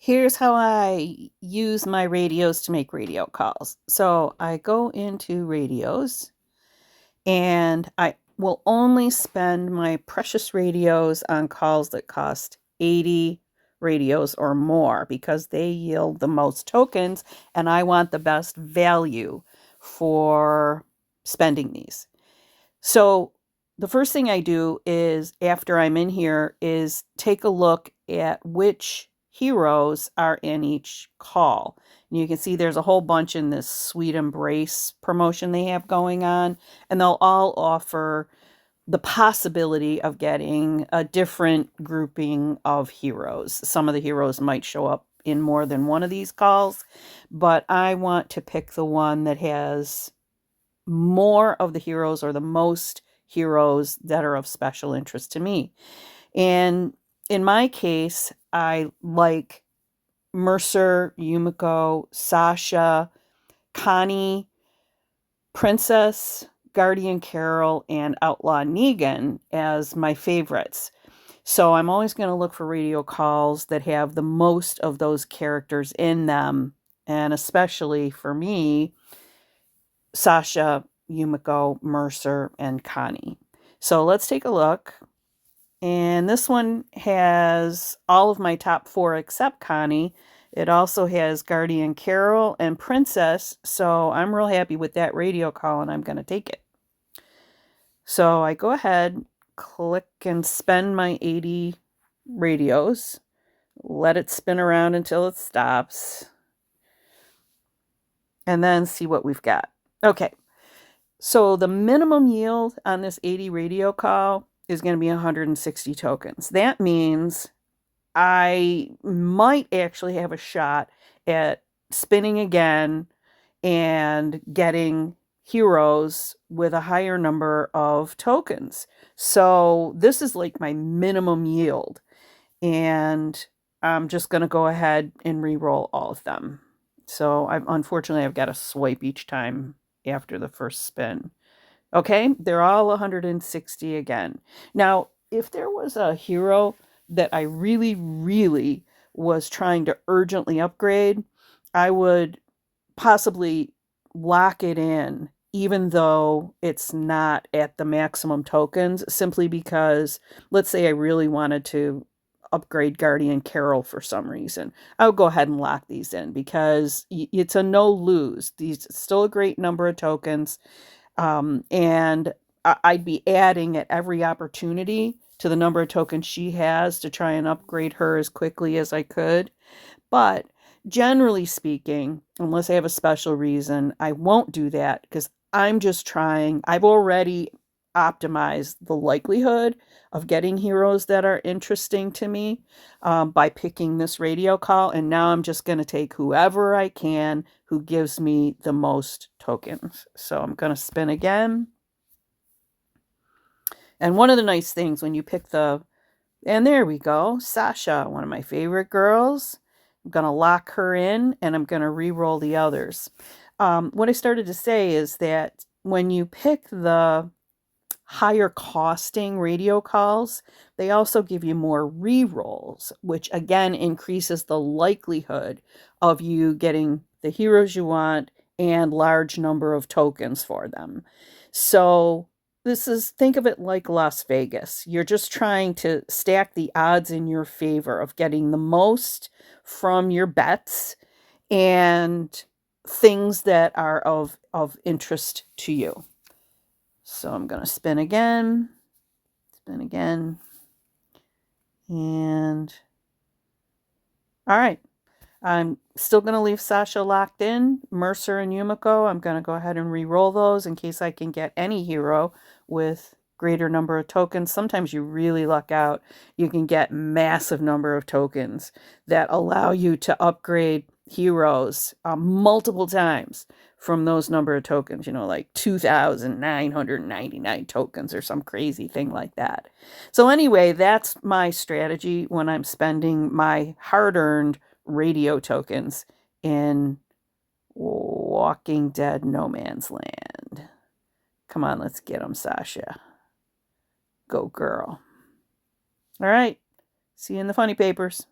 Here's how I use my radios to make radio calls. So I go into radios and I will only spend my precious radios on calls that cost 80 radios or more because they yield the most tokens and I want the best value for spending these. So the first thing I do is after I'm in here is take a look at which heroes are in each call. And you can see there's a whole bunch in this Sweet Embrace promotion they have going on, and they'll all offer the possibility of getting a different grouping of heroes. Some of the heroes might show up in more than one of these calls, but I want to pick the one that has more of the heroes or the most heroes that are of special interest to me. And in my case, I like Mercer, Yumiko, Sasha, Connie, Princess, Guardian Carol, and Outlaw Negan as my favorites. So I'm always going to look for radio calls that have the most of those characters in them. And especially for me, Sasha, Yumiko, Mercer, and Connie. So let's take a look. And this one has all of my top four except Connie. It also has Guardian Carol and Princess. So I'm real happy with that radio call and I'm going to take it. So I go ahead, click and spend my 80 radios. Let it spin around until it stops. And then see what we've got. Okay. So the minimum yield on this 80 radio call is going to be 160 tokens. That means I might actually have a shot at spinning again and getting heroes with a higher number of tokens. So this is like my minimum yield. And I'm just going to go ahead and re-roll all of them. So unfortunately, I've got to swipe each time after the first spin. Okay, they're all 160 again. Now, if there was a hero that I really, really was trying to urgently upgrade, I would possibly lock it in, even though it's not at the maximum tokens, simply because, let's say I really wanted to upgrade Guardian Carol for some reason. I would go ahead and lock these in because it's a no lose. These still a great number of tokens. And I'd be adding at every opportunity to the number of tokens she has to try and upgrade her as quickly as I could. But generally speaking, unless I have a special reason, I won't do that because I'm just trying. I've already optimized the likelihood of getting heroes that are interesting to me by picking this radio call. And now I'm just going to take whoever I can who gives me the most tokens. So I'm going to spin again. And one of the nice things when you pick and there we go, Sasha, one of my favorite girls. I'm going to lock her in and I'm going to re-roll the others. What I started to say is that when you pick the higher costing radio calls, they also give you more re-rolls, which again increases the likelihood of you getting the heroes you want and large number of tokens for them. So think of it like Las Vegas. You're just trying to stack the odds in your favor of getting the most from your bets and things that are of interest to you. So I'm going to spin again, and all right. I'm still going to leave Sasha locked in. Mercer and Yumiko, I'm going to go ahead and re-roll those in case I can get any hero with greater number of tokens. Sometimes you really luck out. You can get massive number of tokens that allow you to upgrade heroes multiple times from those number of tokens, like 2,999 tokens or some crazy thing like that. So anyway, that's my strategy when I'm spending my hard-earned radio tokens in Walking Dead No Man's Land. Come on, let's get them, Sasha. Go, girl. All right. See you in the funny papers.